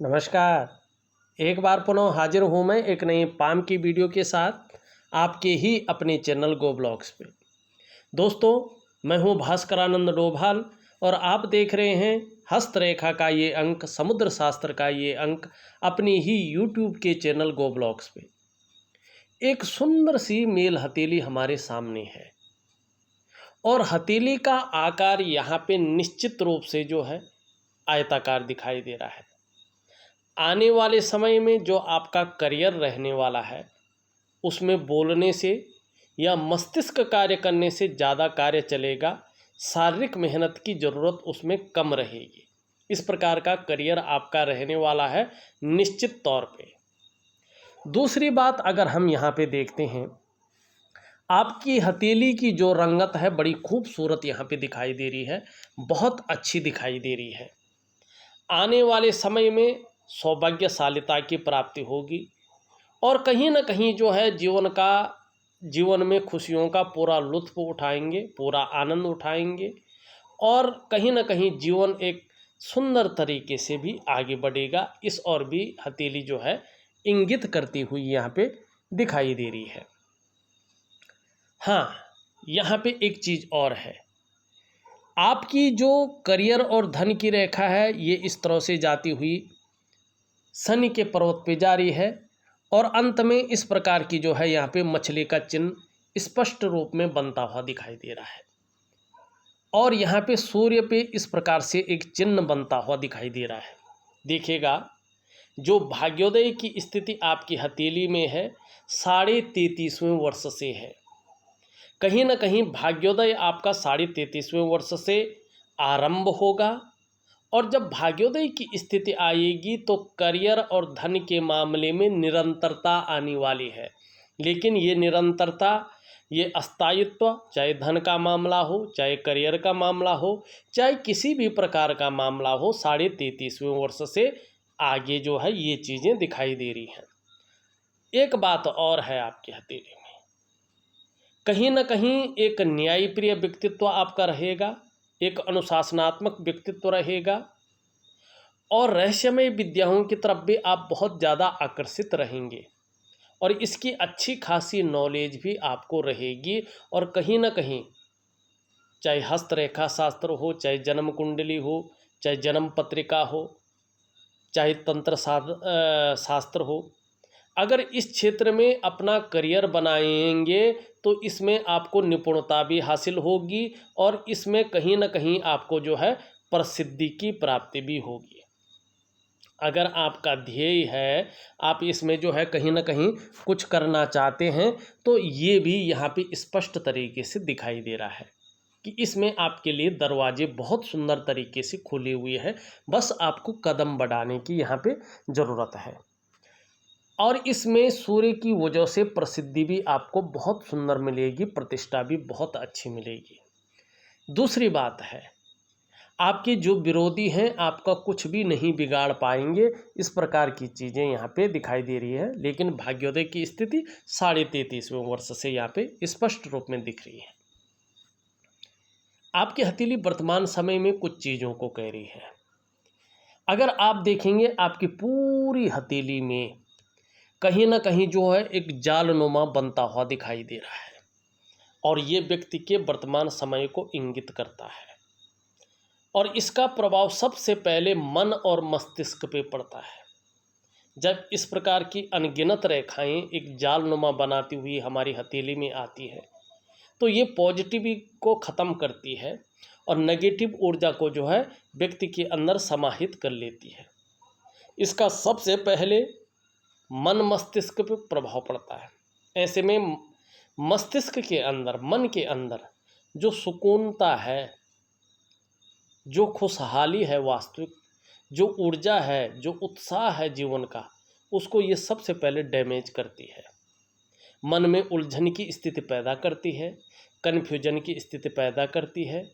नमस्कार। एक बार पुनः हाजिर हूँ मैं एक नई पाम की वीडियो के साथ आपके ही अपने चैनल गो ब्लॉग्स पे। दोस्तों, मैं हूँ भास्करानंद डोभाल और आप देख रहे हैं हस्तरेखा का ये अंक, समुद्र शास्त्र का ये अंक अपनी ही यूट्यूब के चैनल गो ब्लॉग्स पे। एक सुंदर सी मेल हथेली हमारे सामने है और हथेली का आकार यहाँ पे निश्चित रूप से जो है आयताकार दिखाई दे रहा है। आने वाले समय में जो आपका करियर रहने वाला है उसमें बोलने से या मस्तिष्क कार्य करने से ज़्यादा कार्य चलेगा। शारीरिक मेहनत की ज़रूरत उसमें कम रहेगी। इस प्रकार का करियर आपका रहने वाला है निश्चित तौर पे। दूसरी बात अगर हम यहाँ पे देखते हैं, आपकी हथेली की जो रंगत है बड़ी खूबसूरत यहाँ पे दिखाई दे रही है, बहुत अच्छी दिखाई दे रही है। आने वाले समय में सौभाग्यशालिता की प्राप्ति होगी और कहीं ना कहीं जो है जीवन में खुशियों का पूरा लुत्फ़ उठाएंगे, पूरा आनंद उठाएंगे और कहीं ना कहीं जीवन एक सुंदर तरीके से भी आगे बढ़ेगा। इस और भी हथेली जो है इंगित करती हुई यहाँ पे दिखाई दे रही है। हाँ, यहाँ पे एक चीज़ और है, आपकी जो करियर और धन की रेखा है ये इस तरह से जाती हुई शनि के पर्वत पे जारी है और अंत में इस प्रकार की जो है यहाँ पे मछली का चिन्ह स्पष्ट रूप में बनता हुआ दिखाई दे रहा है और यहाँ पे सूर्य पे इस प्रकार से एक चिन्ह बनता हुआ दिखाई दे रहा है। देखिएगा, जो भाग्योदय की स्थिति आपकी हथेली में है 33.5वें वर्ष से है। कहीं ना कहीं भाग्योदय आपका 33.5वें वर्ष से आरंभ होगा और जब भाग्योदय की स्थिति आएगी तो करियर और धन के मामले में निरंतरता आने वाली है। लेकिन ये निरंतरता, ये स्थायित्व, चाहे धन का मामला हो, चाहे करियर का मामला हो, चाहे किसी भी प्रकार का मामला हो, 33.5वें वर्ष से आगे जो है ये चीज़ें दिखाई दे रही हैं। एक बात और है आपकी हथेली में, कहीं ना कहीं एक न्यायप्रिय व्यक्तित्व आपका रहेगा, एक अनुशासनात्मक व्यक्तित्व रहेगा और रहस्यमय विद्याओं की तरफ भी आप बहुत ज़्यादा आकर्षित रहेंगे और इसकी अच्छी खासी नॉलेज भी आपको रहेगी। और कहीं ना कहीं चाहे हस्तरेखा शास्त्र हो, चाहे जन्म कुंडली हो, चाहे जन्म पत्रिका हो, चाहे तंत्र शास्त्र हो, अगर इस क्षेत्र में अपना करियर बनाएंगे तो इसमें आपको निपुणता भी हासिल होगी और इसमें कहीं ना कहीं आपको जो है प्रसिद्धि की प्राप्ति भी होगी। अगर आपका ध्येय है, आप इसमें जो है कहीं ना कहीं कुछ करना चाहते हैं, तो ये भी यहाँ पे स्पष्ट तरीके से दिखाई दे रहा है कि इसमें आपके लिए दरवाजे बहुत सुंदर तरीके से खुले हुए हैं। बस आपको कदम बढ़ाने की यहाँ पे ज़रूरत है और इसमें सूर्य की वजह से प्रसिद्धि भी आपको बहुत सुंदर मिलेगी, प्रतिष्ठा भी बहुत अच्छी मिलेगी। दूसरी बात है, आपके जो विरोधी हैं आपका कुछ भी नहीं बिगाड़ पाएंगे। इस प्रकार की चीज़ें यहाँ पे दिखाई दे रही है। लेकिन भाग्योदय की स्थिति 33.5वें वर्ष से यहाँ पे स्पष्ट रूप में दिख रही है। आपकी हथेली वर्तमान समय में कुछ चीज़ों को कह रही है। अगर आप देखेंगे आपकी पूरी हथेली में कहीं ना कहीं जो है एक जालनुमा बनता हुआ दिखाई दे रहा है और ये व्यक्ति के वर्तमान समय को इंगित करता है और इसका प्रभाव सबसे पहले मन और मस्तिष्क पे पड़ता है। जब इस प्रकार की अनगिनत रेखाएं एक जालनुमा बनाती हुई हमारी हथेली में आती है तो ये पॉजिटिव को ख़त्म करती है और नेगेटिव ऊर्जा को जो है व्यक्ति के अंदर समाहित कर लेती है। इसका सबसे पहले मन मस्तिष्क पर प्रभाव पड़ता है। ऐसे में मस्तिष्क के अंदर, मन के अंदर जो सुकूनता है, जो खुशहाली है, वास्तविक जो ऊर्जा है, जो उत्साह है जीवन का, उसको ये सबसे पहले डैमेज करती है। मन में उलझन की स्थिति पैदा करती है, कन्फ्यूजन की स्थिति पैदा करती है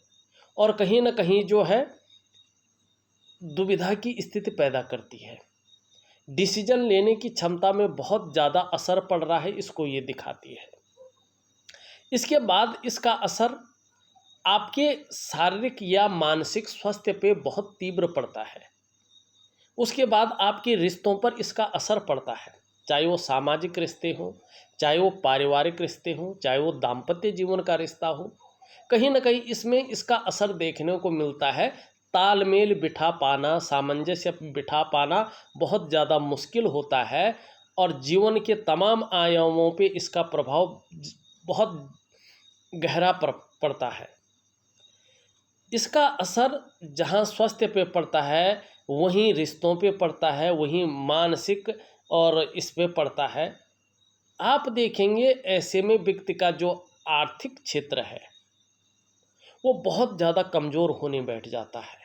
और कहीं ना कहीं जो है दुविधा की स्थिति पैदा करती है। डिसीजन लेने की क्षमता में बहुत ज़्यादा असर पड़ रहा है, इसको ये दिखाती है। इसके बाद इसका असर आपके शारीरिक या मानसिक स्वास्थ्य पे बहुत तीव्र पड़ता है। उसके बाद आपके रिश्तों पर इसका असर पड़ता है, चाहे वो सामाजिक रिश्ते हों, चाहे वो पारिवारिक रिश्ते हों, चाहे वो दाम्पत्य जीवन का रिश्ता हो। कहीं ना कहीं इसमें इसका असर देखने को मिलता है। तालमेल बिठा पाना, सामंजस्य बिठा पाना बहुत ज़्यादा मुश्किल होता है और जीवन के तमाम आयामों पे इसका प्रभाव बहुत गहरा पड़ता है। इसका असर जहाँ स्वास्थ्य पे पड़ता है वहीं रिश्तों पे पड़ता है, वहीं मानसिक और इस पे पड़ता है। आप देखेंगे ऐसे में व्यक्ति का जो आर्थिक क्षेत्र है वो बहुत ज़्यादा कमज़ोर होने बैठ जाता है।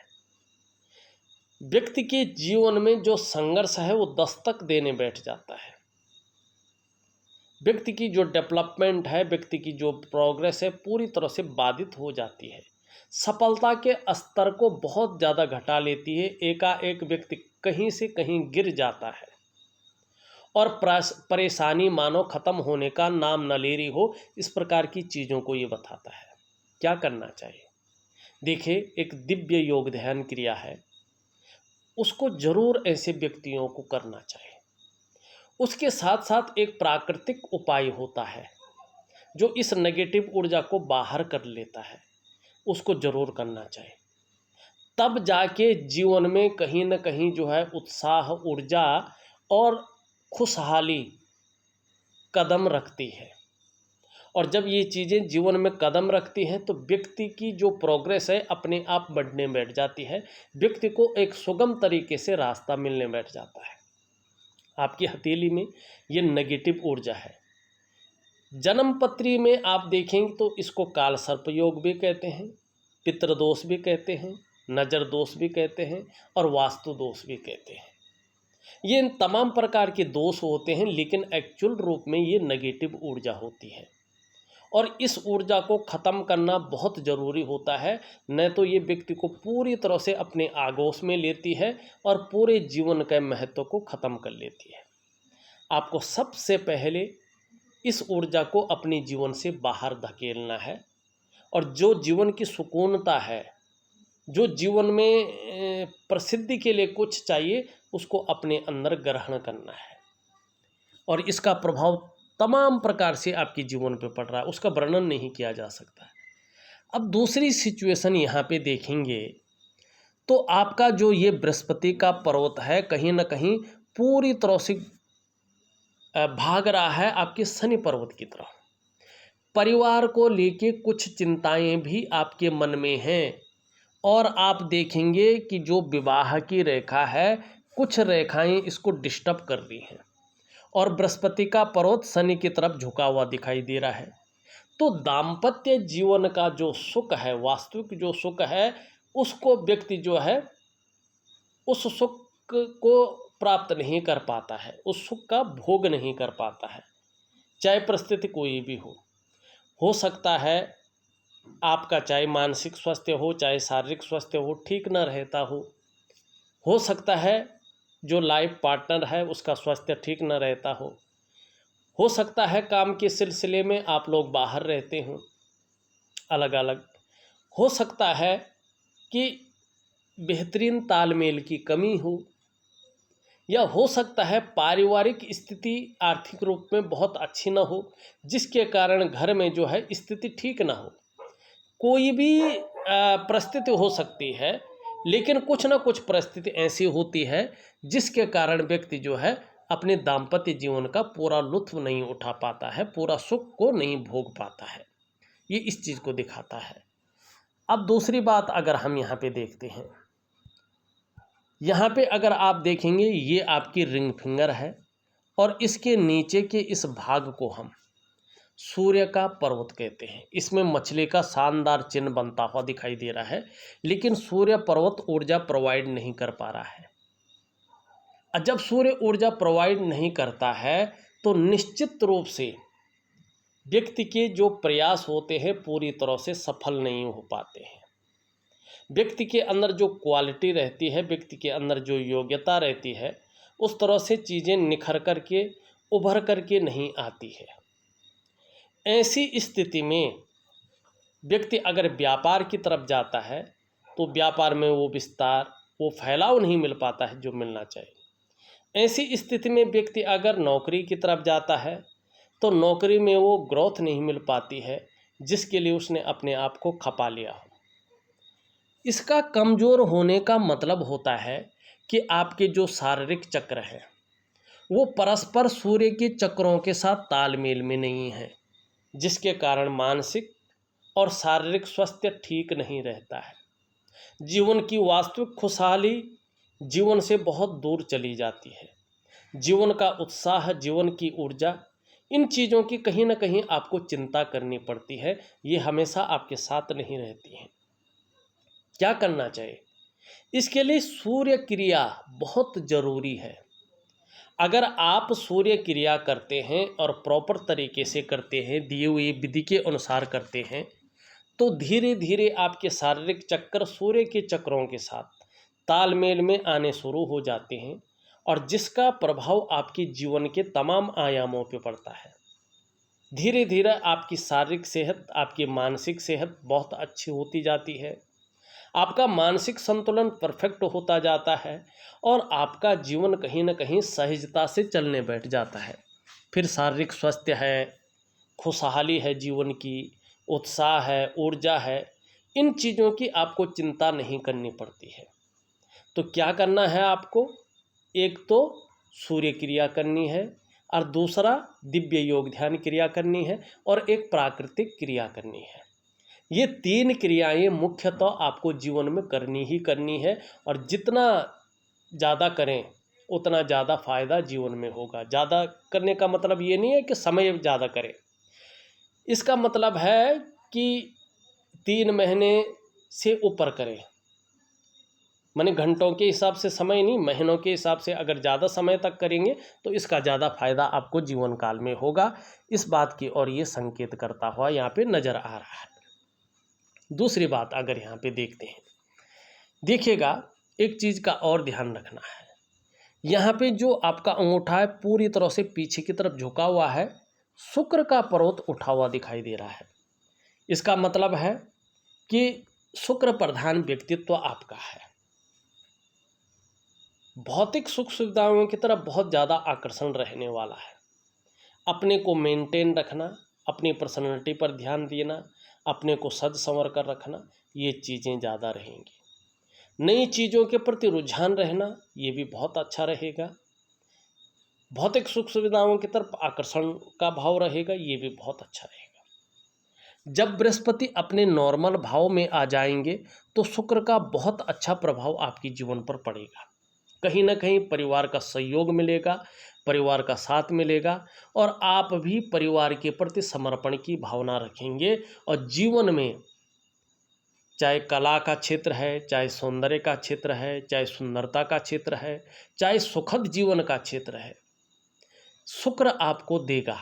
व्यक्ति के जीवन में जो संघर्ष है वो दस्तक देने बैठ जाता है। व्यक्ति की जो डेवलपमेंट है, व्यक्ति की जो प्रोग्रेस है पूरी तरह से बाधित हो जाती है। सफलता के स्तर को बहुत ज़्यादा घटा लेती है। एकाएक व्यक्ति कहीं से कहीं गिर जाता है और परेशानी मानो ख़त्म होने का नाम न ले रही हो। इस प्रकार की चीज़ों को ये बताता है। क्या करना चाहिए? देखिए, एक दिव्य योग ध्यान क्रिया है, उसको जरूर ऐसे व्यक्तियों को करना चाहिए। उसके साथ साथ एक प्राकृतिक उपाय होता है जो इस नेगेटिव ऊर्जा को बाहर कर लेता है, उसको जरूर करना चाहिए। तब जाके जीवन में कहीं ना कहीं जो है उत्साह, ऊर्जा और खुशहाली कदम रखती है। और जब ये चीज़ें जीवन में कदम रखती हैं तो व्यक्ति की जो प्रोग्रेस है अपने आप बढ़ने बैठ जाती है। व्यक्ति को एक सुगम तरीके से रास्ता मिलने बैठ जाता है। आपकी हथेली में ये नेगेटिव ऊर्जा है। जन्म पत्री में आप देखेंगे तो इसको काल सर्प योग भी कहते हैं, पितृदोष भी कहते हैं, नज़र दोष भी कहते हैं और वास्तु दोष भी कहते हैं। ये इन तमाम प्रकार के दोष होते हैं, लेकिन एक्चुअल रूप में ये नेगेटिव ऊर्जा होती है और इस ऊर्जा को ख़त्म करना बहुत ज़रूरी होता है। न तो ये व्यक्ति को पूरी तरह से अपने आगोश में लेती है और पूरे जीवन के महत्व को ख़त्म कर लेती है। आपको सबसे पहले इस ऊर्जा को अपने जीवन से बाहर धकेलना है और जो जीवन की सुकूनता है, जो जीवन में प्रसिद्धि के लिए कुछ चाहिए, उसको अपने अंदर ग्रहण करना है। और इसका प्रभाव तमाम प्रकार से आपके जीवन पे पड़ रहा है, उसका वर्णन नहीं किया जा सकता है। अब दूसरी सिचुएशन यहाँ पे देखेंगे तो आपका जो ये बृहस्पति का पर्वत है कहीं ना कहीं पूरी तरह से भाग रहा है आपके शनि पर्वत की तरफ। परिवार को लेके कुछ चिंताएं भी आपके मन में हैं और आप देखेंगे कि जो विवाह की रेखा है कुछ रेखाएं इसको डिस्टर्ब कर रही हैं और बृहस्पति का पर्वत शनि की तरफ झुका हुआ दिखाई दे रहा है। तो दाम्पत्य जीवन का जो सुख है, वास्तविक जो सुख है, उसको व्यक्ति जो है उस सुख को प्राप्त नहीं कर पाता है, उस सुख का भोग नहीं कर पाता है, चाहे परिस्थिति कोई भी हो सकता है आपका चाहे मानसिक स्वास्थ्य हो, चाहे शारीरिक स्वास्थ्य हो, ठीक न रहता हो सकता है जो लाइफ पार्टनर है उसका स्वास्थ्य ठीक न रहता हो सकता है काम के सिलसिले में आप लोग बाहर रहते हों अलग अलग, हो सकता है कि बेहतरीन तालमेल की कमी हो, या हो सकता है पारिवारिक स्थिति आर्थिक रूप में बहुत अच्छी न हो जिसके कारण घर में जो है स्थिति ठीक ना हो। कोई भी परिस्थिति हो सकती है, लेकिन कुछ ना कुछ परिस्थिति ऐसी होती है जिसके कारण व्यक्ति जो है अपने दाम्पत्य जीवन का पूरा लुत्फ नहीं उठा पाता है, पूरा सुख को नहीं भोग पाता है। ये इस चीज़ को दिखाता है। अब दूसरी बात अगर हम यहाँ पे देखते हैं, यहाँ पे अगर आप देखेंगे ये आपकी रिंग फिंगर है और इसके नीचे के इस भाग को हम सूर्य का पर्वत कहते हैं। इसमें मछली का शानदार चिन्ह बनता हुआ दिखाई दे रहा है, लेकिन सूर्य पर्वत ऊर्जा प्रोवाइड नहीं कर पा रहा है। जब सूर्य ऊर्जा प्रोवाइड नहीं करता है तो निश्चित रूप से व्यक्ति के जो प्रयास होते हैं पूरी तरह से सफल नहीं हो पाते हैं। व्यक्ति के अंदर जो क्वालिटी रहती है, व्यक्ति के अंदर जो योग्यता रहती है, उस तरह से चीज़ें निखर करके उभर करके नहीं आती है। ऐसी स्थिति में व्यक्ति अगर व्यापार की तरफ जाता है तो व्यापार में वो विस्तार, वो फैलाव नहीं मिल पाता है जो मिलना चाहिए। ऐसी स्थिति में व्यक्ति अगर नौकरी की तरफ जाता है तो नौकरी में वो ग्रोथ नहीं मिल पाती है जिसके लिए उसने अपने आप को खपा लिया हो। इसका कमज़ोर होने का मतलब होता है कि आपके जो शारीरिक चक्र हैं वो परस्पर सूर्य के चक्रों के साथ तालमेल में नहीं है, जिसके कारण मानसिक और शारीरिक स्वास्थ्य ठीक नहीं रहता है। जीवन की वास्तविक खुशहाली जीवन से बहुत दूर चली जाती है। जीवन का उत्साह, जीवन की ऊर्जा, इन चीज़ों की कहीं ना कहीं आपको चिंता करनी पड़ती है। ये हमेशा आपके साथ नहीं रहती हैं। क्या करना चाहिए? इसके लिए सूर्य क्रिया बहुत ज़रूरी है। अगर आप सूर्य क्रिया करते हैं और प्रॉपर तरीके से करते हैं, दिए हुए विधि के अनुसार करते हैं, तो धीरे धीरे आपके शारीरिक चक्र सूर्य के चक्रों के साथ तालमेल में आने शुरू हो जाते हैं और जिसका प्रभाव आपके जीवन के तमाम आयामों पर पड़ता है। धीरे धीरे आपकी शारीरिक सेहत, आपकी मानसिक सेहत बहुत अच्छी होती जाती है। आपका मानसिक संतुलन परफेक्ट होता जाता है और आपका जीवन कहीं ना कहीं सहजता से चलने बैठ जाता है। फिर शारीरिक स्वास्थ्य है, खुशहाली है, जीवन की उत्साह है, ऊर्जा है, इन चीज़ों की आपको चिंता नहीं करनी पड़ती है। तो क्या करना है आपको? एक तो सूर्य क्रिया करनी है और दूसरा दिव्य योग ध्यान क्रिया करनी है और एक प्राकृतिक क्रिया करनी है। ये 3 क्रियाएं मुख्यतः आपको जीवन में करनी ही करनी है और जितना ज़्यादा करें उतना ज़्यादा फ़ायदा जीवन में होगा। ज़्यादा करने का मतलब ये नहीं है कि समय ज़्यादा करें, इसका मतलब है कि 3 महीने से ऊपर करें। माने घंटों के हिसाब से समय नहीं, महीनों के हिसाब से अगर ज़्यादा समय तक करेंगे तो इसका ज़्यादा फायदा आपको जीवन काल में होगा। इस बात की ओर ये संकेत करता हुआ यहाँ पे नज़र आ रहा है। दूसरी बात अगर यहाँ पे देखते हैं, देखिएगा एक चीज़ का और ध्यान रखना है। यहाँ पे जो आपका अंगूठा है पूरी तरह से पीछे की तरफ झुका हुआ है, शुक्र का पर्वत उठा हुआ दिखाई दे रहा है। इसका मतलब है कि शुक्र प्रधान व्यक्तित्व आपका है। भौतिक सुख सुविधाओं की तरफ बहुत ज़्यादा आकर्षण रहने वाला है। अपने को मेंटेन रखना, अपनी पर्सनैलिटी पर ध्यान देना, अपने को सज संवर कर रखना, ये चीज़ें ज़्यादा रहेंगी। नई चीज़ों के प्रति रुझान रहना, ये भी बहुत अच्छा रहेगा। भौतिक सुख सुविधाओं की तरफ आकर्षण का भाव रहेगा, ये भी बहुत अच्छा रहेगा। जब बृहस्पति अपने नॉर्मल भाव में आ जाएंगे तो शुक्र का बहुत अच्छा प्रभाव आपके जीवन पर पड़ेगा। कहीं ना कहीं परिवार का सहयोग मिलेगा, परिवार का साथ मिलेगा और आप भी परिवार के प्रति समर्पण की भावना रखेंगे और जीवन में चाहे कला का क्षेत्र है, चाहे सौंदर्य का क्षेत्र है, चाहे सुंदरता का क्षेत्र है, चाहे सुखद जीवन का क्षेत्र है, शुक्र आपको देगा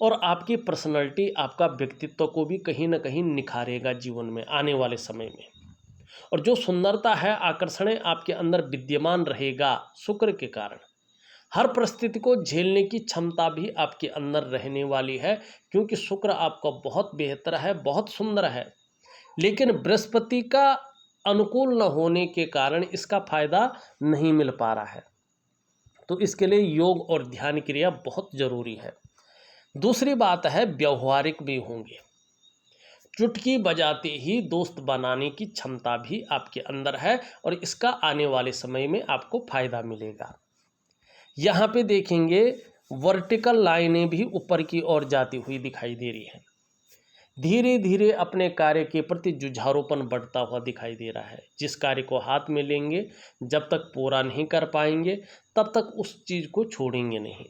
और आपकी पर्सनैलिटी, आपका व्यक्तित्व को भी कहीं ना कहीं निखारेगा जीवन में आने वाले समय में। और जो सुंदरता है, आकर्षण आपके अंदर विद्यमान रहेगा शुक्र के कारण। हर परिस्थिति को झेलने की क्षमता भी आपके अंदर रहने वाली है, क्योंकि शुक्र आपका बहुत बेहतर है, बहुत सुंदर है। लेकिन बृहस्पति का अनुकूल न होने के कारण इसका फायदा नहीं मिल पा रहा है। तो इसके लिए योग और ध्यान क्रिया बहुत जरूरी है। दूसरी बात है, व्यवहारिक भी होंगे। चुटकी बजाते ही दोस्त बनाने की क्षमता भी आपके अंदर है और इसका आने वाले समय में आपको फायदा मिलेगा। यहाँ पे देखेंगे वर्टिकल लाइनें भी ऊपर की ओर जाती हुई दिखाई दे रही हैं। धीरे धीरे अपने कार्य के प्रति जुझारूपन बढ़ता हुआ दिखाई दे रहा है। जिस कार्य को हाथ में लेंगे, जब तक पूरा नहीं कर पाएंगे तब तक उस चीज़ को छोड़ेंगे नहीं।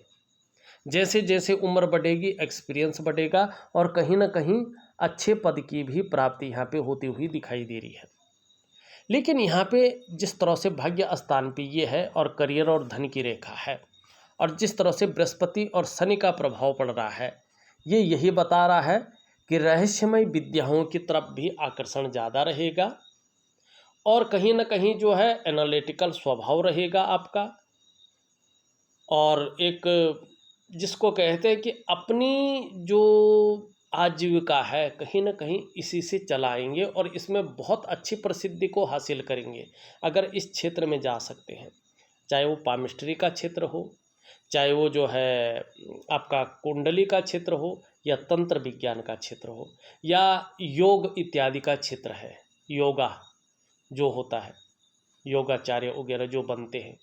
जैसे जैसे उम्र बढ़ेगी, एक्सपीरियंस बढ़ेगा और कहीं ना कहीं अच्छे पद की भी प्राप्ति यहाँ पे होती हुई दिखाई दे रही है। लेकिन यहाँ पे जिस तरह से भाग्य स्थान पे ये है और करियर और धन की रेखा है और जिस तरह से बृहस्पति और शनि का प्रभाव पड़ रहा है, ये यही बता रहा है कि रहस्यमय विद्याओं की तरफ भी आकर्षण ज़्यादा रहेगा और कहीं ना कहीं जो है एनालिटिकल स्वभाव रहेगा आपका। और एक जिसको कहते हैं कि अपनी जो आजीविका है कहीं ना कहीं इसी से चलाएंगे और इसमें बहुत अच्छी प्रसिद्धि को हासिल करेंगे अगर इस क्षेत्र में जा सकते हैं। चाहे वो पामिस्ट्री का क्षेत्र हो, चाहे वो जो है आपका कुंडली का क्षेत्र हो, या तंत्र विज्ञान का क्षेत्र हो, या योग इत्यादि का क्षेत्र है, योगा जो होता है, योगाचार्य वगैरह जो बनते हैं,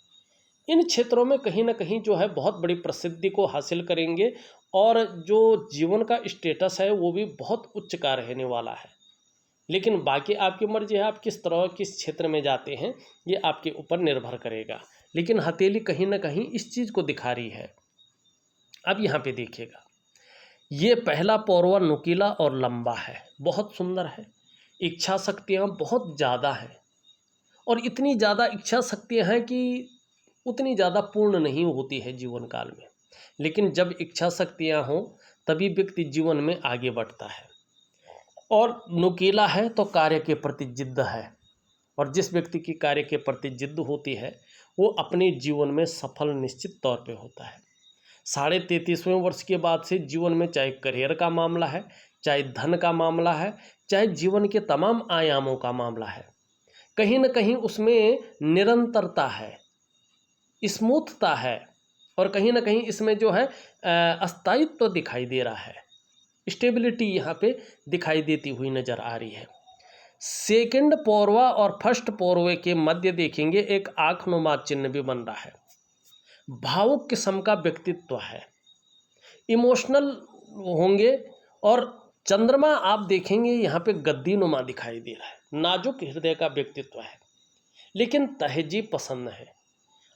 इन क्षेत्रों में कहीं ना कहीं जो है बहुत बड़ी प्रसिद्धि को हासिल करेंगे और जो जीवन का स्टेटस है वो भी बहुत उच्च का रहने वाला है। लेकिन बाकी आपकी मर्जी है, आप किस तरह किस क्षेत्र में जाते हैं ये आपके ऊपर निर्भर करेगा। लेकिन हथेली कहीं ना कहीं इस चीज़ को दिखा रही है। अब यहाँ पे देखिएगा, ये पहला पौरवा नुकीला और लंबा है, बहुत सुंदर है। इच्छा शक्तियाँ बहुत ज़्यादा हैं और इतनी ज़्यादा इच्छा शक्तियाँ हैं कि उतनी ज़्यादा पूर्ण नहीं होती है जीवन काल में। लेकिन जब इच्छा शक्तियाँ हों तभी व्यक्ति जीवन में आगे बढ़ता है। और नुकीला है तो कार्य के प्रति जिद्द है, और जिस व्यक्ति की कार्य के प्रति जिद्द होती है वो अपने जीवन में सफल निश्चित तौर पे होता है। 33.5वें वर्ष के बाद से जीवन में चाहे करियर का मामला है, चाहे धन का मामला है, चाहे जीवन के तमाम आयामों का मामला है, कहीं ना कहीं उसमें निरंतरता है, स्मूथता है, और कहीं ना कहीं इसमें जो है अस्थायित्व तो दिखाई दे रहा है, स्टेबिलिटी यहाँ पे दिखाई देती हुई नज़र आ रही है। सेकंड पौरवा और फर्स्ट पौरवे के मध्य देखेंगे एक आंखनुमा चिन्ह भी बन रहा है। भावुक किस्म का व्यक्तित्व है, इमोशनल होंगे, और चंद्रमा आप देखेंगे यहाँ पे गद्दीनुमा दिखाई दे रहा है। नाजुक हृदय का व्यक्तित्व है, लेकिन तहजीब पसंद है।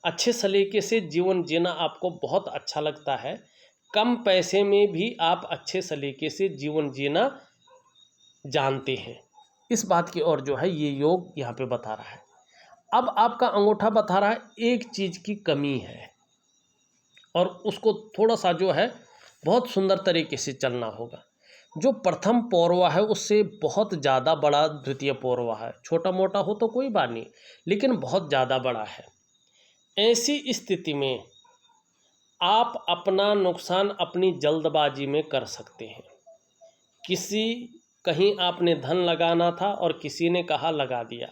अच्छे सलीके से जीवन जीना आपको बहुत अच्छा लगता है। कम पैसे में भी आप अच्छे सलीके से जीवन जीना जानते हैं। इस बात की ओर जो है ये योग यहाँ पे बता रहा है। अब आपका अंगूठा बता रहा है एक चीज़ की कमी है, और उसको थोड़ा सा जो है बहुत सुंदर तरीके से चलना होगा। जो प्रथम पौरवा है उससे बहुत ज़्यादा बड़ा द्वितीय पौरवा है। छोटा मोटा हो तो कोई बात नहीं, लेकिन बहुत ज़्यादा बड़ा है। ऐसी स्थिति में आप अपना नुकसान अपनी जल्दबाजी में कर सकते हैं। कहीं आपने धन लगाना था और किसी ने कहा लगा दिया,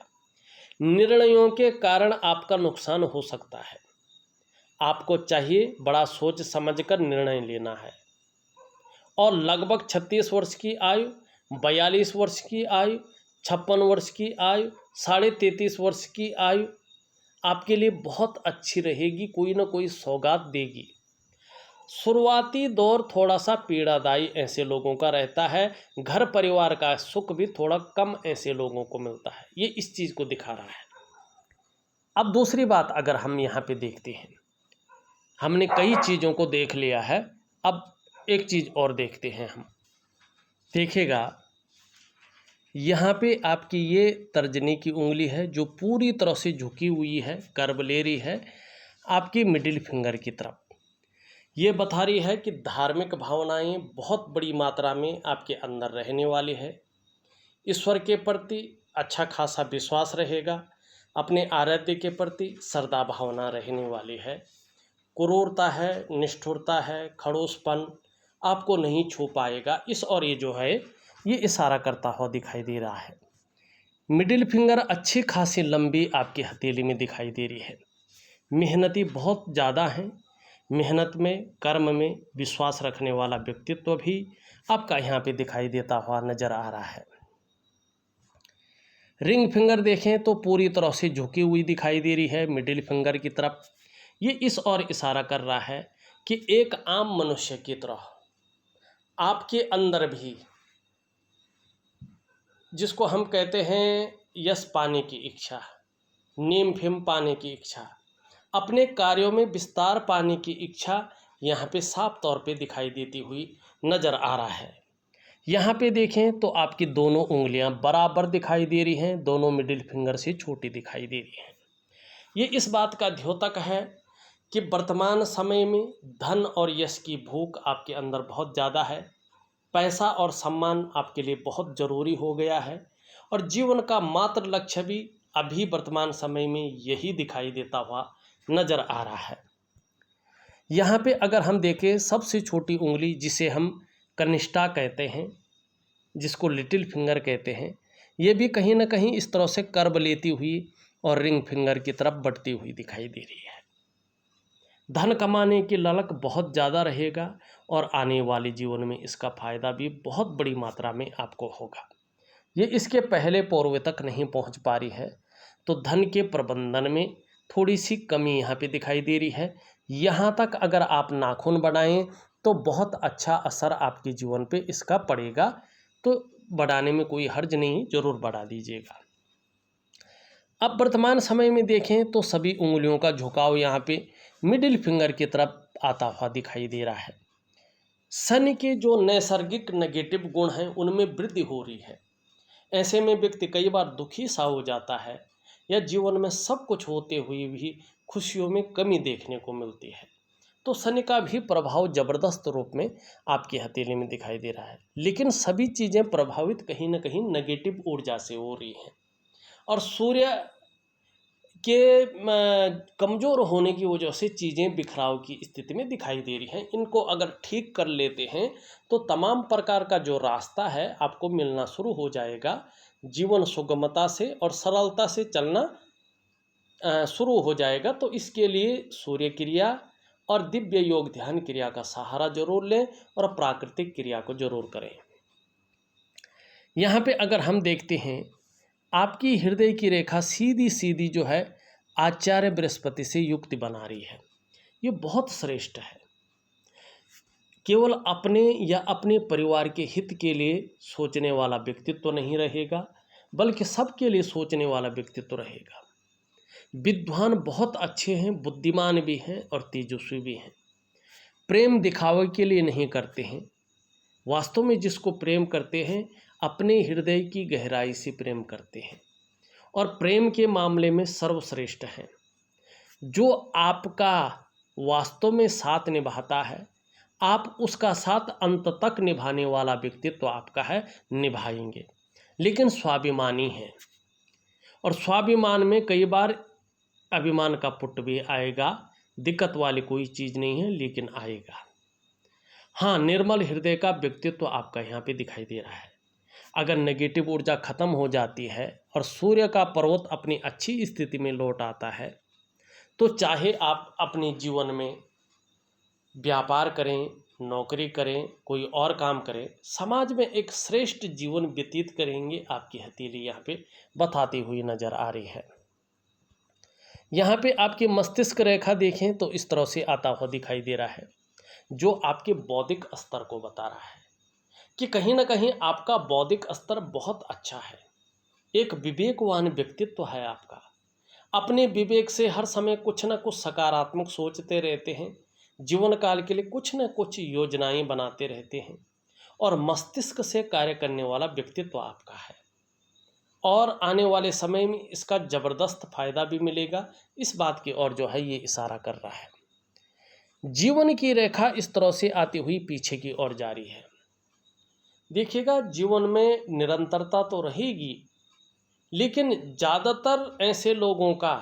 निर्णयों के कारण आपका नुकसान हो सकता है। आपको चाहिए बड़ा सोच समझकर निर्णय लेना है। और लगभग 36 वर्ष की आयु, 42 वर्ष की आयु, 56 वर्ष की आयु, 33.5 वर्ष की आयु आपके लिए बहुत अच्छी रहेगी, कोई ना कोई सौगात देगी। शुरुआती दौर थोड़ा सा पीड़ादायी ऐसे लोगों का रहता है। घर परिवार का सुख भी थोड़ा कम ऐसे लोगों को मिलता है, ये इस चीज़ को दिखा रहा है। अब दूसरी बात अगर हम यहाँ पे देखते हैं, हमने कई चीज़ों को देख लिया है, अब एक चीज़ और देखते हैं हम। देखिएगा यहाँ पे आपकी ये तर्जनी की उंगली है जो पूरी तरह से झुकी हुई है, कर्व ले रही है आपकी मिडिल फिंगर की तरफ। ये बता रही है कि धार्मिक भावनाएं बहुत बड़ी मात्रा में आपके अंदर रहने वाली है। ईश्वर के प्रति अच्छा खासा विश्वास रहेगा, अपने आराध्य के प्रति श्रद्धा भावना रहने वाली है। क्रूरता है, निष्ठुरता है, खड़ूसपन आपको नहीं छू पाएगा। इस और ये जो है ये इशारा करता हुआ दिखाई दे रहा है। मिडिल फिंगर अच्छी खासी लंबी आपकी हथेली में दिखाई दे रही है। मेहनती बहुत ज़्यादा हैं, मेहनत में, कर्म में विश्वास रखने वाला व्यक्तित्व भी आपका यहाँ पे दिखाई देता हुआ नज़र आ रहा है। रिंग फिंगर देखें तो पूरी तरह से झुकी हुई दिखाई दे रही है मिडिल फिंगर की तरफ। ये इस और इशारा कर रहा है कि एक आम मनुष्य की तरह आपके अंदर भी, जिसको हम कहते हैं यश पाने की इच्छा, नेम फेम पाने की इच्छा, अपने कार्यों में विस्तार पाने की इच्छा यहाँ पे साफ तौर पे दिखाई देती हुई नज़र आ रहा है। यहाँ पे देखें तो आपकी दोनों उंगलियाँ बराबर दिखाई दे रही हैं, दोनों मिडिल फिंगर से छोटी दिखाई दे रही हैं। ये इस बात का द्योतक है कि वर्तमान समय में धन और यश की भूख आपके अंदर बहुत ज़्यादा है। पैसा और सम्मान आपके लिए बहुत ज़रूरी हो गया है, और जीवन का मात्र लक्ष्य भी अभी वर्तमान समय में यही दिखाई देता हुआ नज़र आ रहा है। यहाँ पे अगर हम देखें सबसे छोटी उंगली जिसे हम कनिष्ठा कहते हैं, जिसको लिटिल फिंगर कहते हैं, ये भी कहीं ना कहीं इस तरह से कर्व लेती हुई और रिंग फिंगर की तरफ बढ़ती हुई दिखाई दे रही है। धन कमाने की ललक बहुत ज़्यादा रहेगा और आने वाले जीवन में इसका फायदा भी बहुत बड़ी मात्रा में आपको होगा। ये इसके पहले पौरवे तक नहीं पहुंच पा रही है, तो धन के प्रबंधन में थोड़ी सी कमी यहाँ पे दिखाई दे रही है। यहाँ तक अगर आप नाखून बढ़ाएं तो बहुत अच्छा असर आपके जीवन पे इसका पड़ेगा, तो बढ़ाने में कोई हर्ज नहीं, ज़रूर बढ़ा दीजिएगा। अब वर्तमान समय में देखें तो सभी उंगलियों का झुकाव यहाँ पे मिडिल फिंगर की तरफ आता हुआ दिखाई दे रहा है। शनि के जो नैसर्गिक नेगेटिव गुण हैं उनमें वृद्धि हो रही है। ऐसे में व्यक्ति कई बार दुखी सा हो जाता है या जीवन में सब कुछ होते हुए भी खुशियों में कमी देखने को मिलती है। तो शनि का भी प्रभाव जबरदस्त रूप में आपकी हथेली में दिखाई दे रहा है, लेकिन सभी चीज़ें प्रभावित कहीं ना कहीं नेगेटिव ऊर्जा से हो रही हैं और सूर्य के कमज़ोर होने की वजह से चीज़ें बिखराव की स्थिति में दिखाई दे रही हैं। इनको अगर ठीक कर लेते हैं तो तमाम प्रकार का जो रास्ता है आपको मिलना शुरू हो जाएगा। जीवन सुगमता से और सरलता से चलना शुरू हो जाएगा। तो इसके लिए सूर्य क्रिया और दिव्य योग ध्यान क्रिया का सहारा जरूर लें और प्राकृतिक क्रिया को जरूर करें। यहाँ पे अगर हम देखते हैं, आपकी हृदय की रेखा सीधी सीधी जो है आचार्य बृहस्पति से युक्ति बना रही है। ये बहुत श्रेष्ठ है। केवल अपने या अपने परिवार के हित के लिए सोचने वाला व्यक्तित्व नहीं रहेगा, बल्कि सबके लिए सोचने वाला व्यक्तित्व रहेगा। विद्वान बहुत अच्छे हैं, बुद्धिमान भी हैं और तेजस्वी भी हैं। प्रेम दिखावे के लिए नहीं करते हैं, वास्तव में जिसको प्रेम करते हैं अपने हृदय की गहराई से प्रेम करते हैं और प्रेम के मामले में सर्वश्रेष्ठ हैं। जो आपका वास्तव में साथ निभाता है, आप उसका साथ अंत तक निभाने वाला व्यक्तित्व आपका है, निभाएंगे। लेकिन स्वाभिमानी है और स्वाभिमान में कई बार अभिमान का पुट भी आएगा। दिक्कत वाली कोई चीज़ नहीं है, लेकिन आएगा। हाँ, निर्मल हृदय का व्यक्तित्व आपका यहाँ पे दिखाई दे रहा है। अगर नेगेटिव ऊर्जा खत्म हो जाती है और सूर्य का पर्वत अपनी अच्छी स्थिति में लौट आता है, तो चाहे आप अपने जीवन में व्यापार करें, नौकरी करें, कोई और काम करें, समाज में एक श्रेष्ठ जीवन व्यतीत करेंगे। आपकी हथेली यहाँ पे बताती हुई नजर आ रही है। यहाँ पे आपकी मस्तिष्क रेखा देखें तो इस तरह से आता हुआ दिखाई दे रहा है, जो आपके बौद्धिक स्तर को बता रहा है कि कहीं ना कहीं आपका बौद्धिक स्तर बहुत अच्छा है। एक विवेकवान व्यक्तित्व है आपका। अपने विवेक से हर समय कुछ ना कुछ सकारात्मक सोचते रहते हैं, जीवन काल के लिए कुछ न कुछ योजनाएं बनाते रहते हैं और मस्तिष्क से कार्य करने वाला व्यक्तित्व आपका है और आने वाले समय में इसका ज़बरदस्त फायदा भी मिलेगा। इस बात की ओर जो है ये इशारा कर रहा है। जीवन की रेखा इस तरह से आती हुई पीछे की ओर जा रही है। देखिएगा, जीवन में निरंतरता तो रहेगी, लेकिन ज़्यादातर ऐसे लोगों का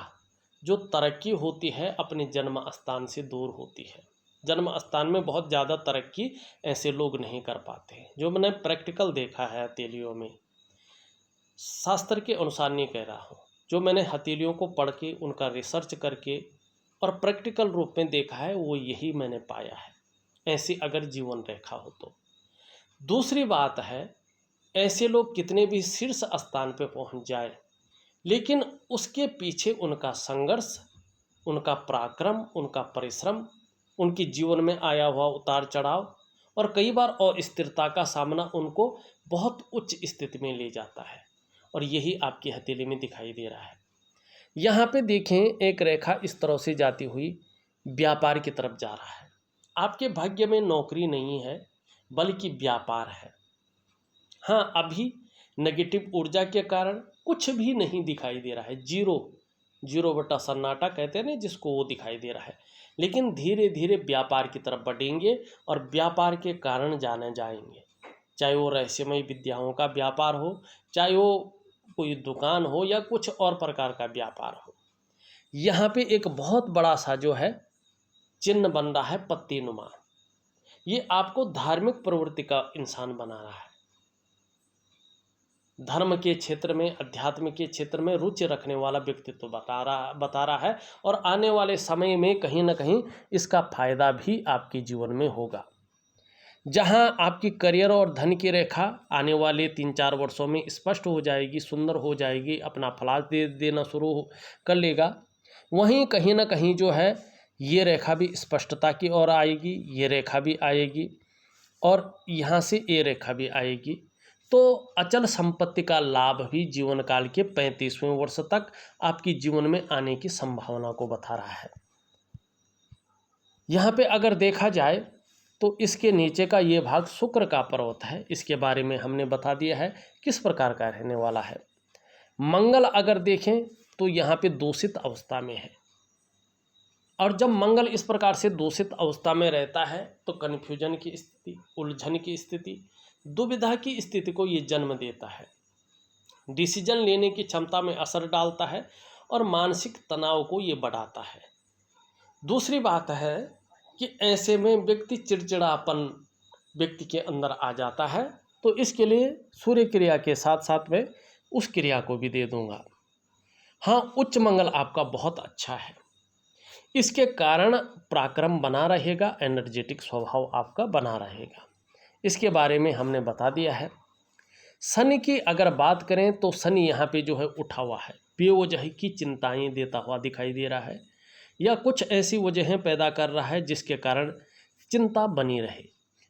जो तरक्की होती है अपने जन्म स्थान से दूर होती है। जन्म स्थान में बहुत ज़्यादा तरक्की ऐसे लोग नहीं कर पाते। जो मैंने प्रैक्टिकल देखा है हथेलियों में, शास्त्र के अनुसार नहीं कह रहा हूँ, जो मैंने हथेलियों को पढ़ के उनका रिसर्च करके और प्रैक्टिकल रूप में देखा है, वो यही मैंने पाया है। ऐसी अगर जीवन रेखा हो तो। दूसरी बात है, ऐसे लोग कितने भी शीर्ष स्थान पर पहुँच जाए, लेकिन उसके पीछे उनका संघर्ष, उनका पराक्रम, उनका परिश्रम, उनके जीवन में आया हुआ उतार चढ़ाव और कई बार अस्थिरता का सामना उनको बहुत उच्च स्थिति में ले जाता है और यही आपकी हथेली में दिखाई दे रहा है। यहाँ पे देखें, एक रेखा इस तरह से जाती हुई व्यापार की तरफ जा रहा है। आपके भाग्य में नौकरी नहीं है, बल्कि व्यापार है। हाँ, अभी नेगेटिव ऊर्जा के कारण कुछ भी नहीं दिखाई दे रहा है। जीरो बटा सन्नाटा कहते हैं ना जिसको, वो दिखाई दे रहा है। लेकिन धीरे धीरे व्यापार की तरफ बढ़ेंगे और व्यापार के कारण जाने जाएंगे। चाहे वो रहस्यमय विद्याओं का व्यापार हो, चाहे वो कोई दुकान हो या कुछ और प्रकार का व्यापार हो। यहाँ पे एक बहुत बड़ा सा जो है चिन्ह बन रहा है पत्ती नुमा। ये आपको धार्मिक प्रवृत्ति का इंसान बना रहा है। धर्म के क्षेत्र में, अध्यात्म के क्षेत्र में रुचि रखने वाला व्यक्तित्व बता रहा है और आने वाले समय में कहीं ना कहीं इसका फायदा भी आपके जीवन में होगा। जहां आपकी करियर और धन की रेखा आने वाले 3-4 वर्षों में स्पष्ट हो जाएगी, सुंदर हो जाएगी, अपना फलास देना शुरू कर लेगा, वहीं कहीं ना कहीं जो है ये रेखा भी स्पष्टता की ओर आएगी, ये रेखा भी आएगी और यहाँ से ये रेखा भी आएगी। तो अचल संपत्ति का लाभ भी जीवन काल के 35वें वर्ष तक आपकी जीवन में आने की संभावना को बता रहा है। यहाँ पे अगर देखा जाए तो इसके नीचे का ये भाग शुक्र का पर्वत है, इसके बारे में हमने बता दिया है किस प्रकार का रहने वाला है। मंगल अगर देखें तो यहाँ पे दूषित अवस्था में है, और जब मंगल इस प्रकार से दूषित अवस्था में रहता है तो कन्फ्यूजन की स्थिति, उलझन की स्थिति, दुविधा की स्थिति को ये जन्म देता है। डिसीजन लेने की क्षमता में असर डालता है और मानसिक तनाव को ये बढ़ाता है। दूसरी बात है कि ऐसे में व्यक्ति चिड़चिड़ापन व्यक्ति के अंदर आ जाता है, तो इसके लिए सूर्य क्रिया के साथ साथ में उस क्रिया को भी दे दूंगा। हाँ, उच्च मंगल आपका बहुत अच्छा है, इसके कारण पराक्रम बना रहेगा, एनर्जेटिक स्वभाव आपका बना रहेगा, इसके बारे में हमने बता दिया है। शनि की अगर बात करें तो शनि यहाँ पे जो है उठा हुआ है, बेवजह की चिंताएं देता हुआ दिखाई दे रहा है, या कुछ ऐसी वजहें पैदा कर रहा है जिसके कारण चिंता बनी रहे।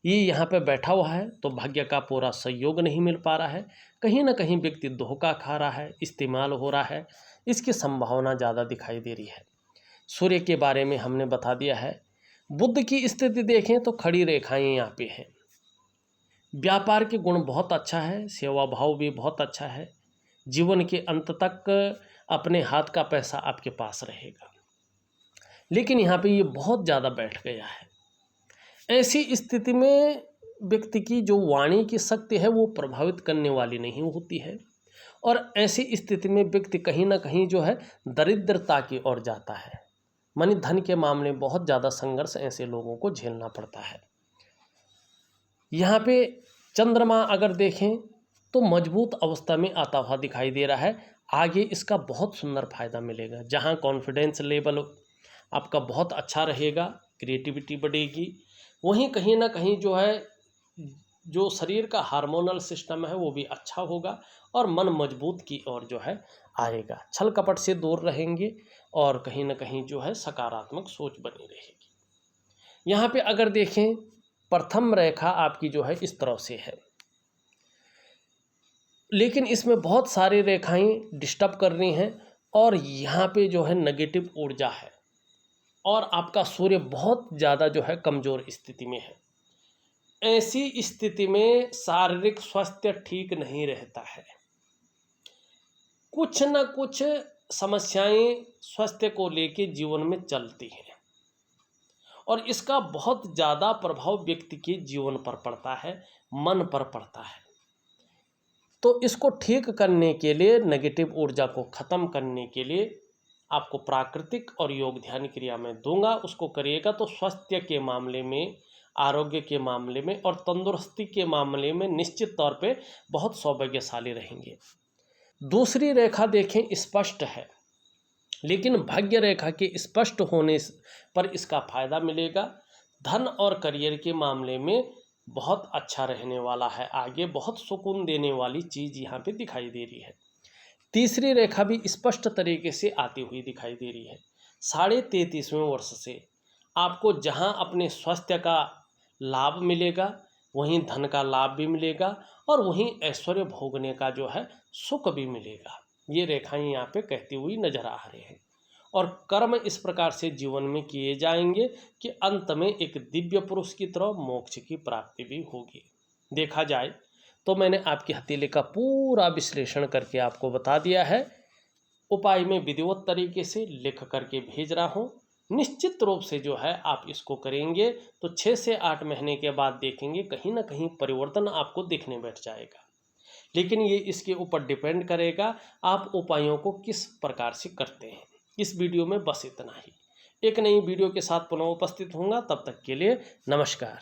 ये यहाँ पे बैठा हुआ है तो भाग्य का पूरा सहयोग नहीं मिल पा रहा है, कहीं ना कहीं व्यक्ति धोखा खा रहा है, इस्तेमाल हो रहा है, इसकी संभावना ज़्यादा दिखाई दे रही है। सूर्य के बारे में हमने बता दिया है। बुध की स्थिति देखें तो खड़ी रेखाएं यहाँ पे हैं। व्यापार के गुण बहुत अच्छा है, सेवा भाव भी बहुत अच्छा है, जीवन के अंत तक अपने हाथ का पैसा आपके पास रहेगा। लेकिन यहाँ पे ये बहुत ज़्यादा बैठ गया है। ऐसी स्थिति में व्यक्ति की जो वाणी की शक्ति है वो प्रभावित करने वाली नहीं होती है, और ऐसी स्थिति में व्यक्ति कहीं ना कहीं जो है दरिद्रता की ओर जाता है। मानी धन के मामले में बहुत ज़्यादा संघर्ष ऐसे लोगों को झेलना पड़ता है। यहाँ पे चंद्रमा अगर देखें तो मजबूत अवस्था में आता हुआ दिखाई दे रहा है। आगे इसका बहुत सुंदर फायदा मिलेगा, जहाँ कॉन्फिडेंस लेवल आपका बहुत अच्छा रहेगा, क्रिएटिविटी बढ़ेगी, वहीं कहीं ना कहीं जो है जो शरीर का हार्मोनल सिस्टम है वो भी अच्छा होगा और मन मजबूत की ओर जो है आएगा। छल कपट से दूर रहेंगे और कहीं ना कहीं जो है सकारात्मक सोच बनी रहेगी। यहाँ पे अगर देखें प्रथम रेखा आपकी जो है इस तरह से है, लेकिन इसमें बहुत सारी रेखाएं डिस्टर्ब कर रही हैं और यहाँ पे जो है नेगेटिव ऊर्जा है और आपका सूर्य बहुत ज़्यादा जो है कमज़ोर स्थिति में है। ऐसी स्थिति में शारीरिक स्वास्थ्य ठीक नहीं रहता है, कुछ न कुछ समस्याएं स्वास्थ्य को लेके जीवन में चलती हैं और इसका बहुत ज़्यादा प्रभाव व्यक्ति के जीवन पर पड़ता है, मन पर पड़ता है। तो इसको ठीक करने के लिए, नेगेटिव ऊर्जा को ख़त्म करने के लिए आपको प्राकृतिक और योग ध्यान क्रिया में दूंगा, उसको करिएगा तो स्वास्थ्य के मामले में, आरोग्य के मामले में और तंदुरुस्ती के मामले में निश्चित तौर पे बहुत सौभाग्यशाली रहेंगे। दूसरी रेखा देखें स्पष्ट है, लेकिन भाग्य रेखा के स्पष्ट होने पर इसका फायदा मिलेगा। धन और करियर के मामले में बहुत अच्छा रहने वाला है, आगे बहुत सुकून देने वाली चीज़ यहाँ पे दिखाई दे रही है। तीसरी रेखा भी स्पष्ट तरीके से आती हुई दिखाई दे रही है। 33.5वें वर्ष से आपको जहाँ अपने स्वास्थ्य का लाभ मिलेगा, वहीं धन का लाभ भी मिलेगा और वहीं ऐश्वर्य भोगने का जो है सुख भी मिलेगा। ये रेखाएं यहाँ पे कहती हुई नजर आ रही हैं और कर्म इस प्रकार से जीवन में किए जाएंगे कि अंत में एक दिव्य पुरुष की तरह मोक्ष की प्राप्ति भी होगी। देखा जाए तो मैंने आपकी हथेली का पूरा विश्लेषण करके आपको बता दिया है। उपाय में विधिवत तरीके से लिख करके भेज रहा हूँ। निश्चित रूप से जो है आप इसको करेंगे तो 6 से 8 महीने के बाद देखेंगे कहीं ना कहीं परिवर्तन आपको दिखने बैठ जाएगा। लेकिन ये इसके ऊपर डिपेंड करेगा आप उपायों को किस प्रकार से करते हैं। इस वीडियो में बस इतना ही। एक नई वीडियो के साथ पुनः उपस्थित होऊंगा, तब तक के लिए नमस्कार।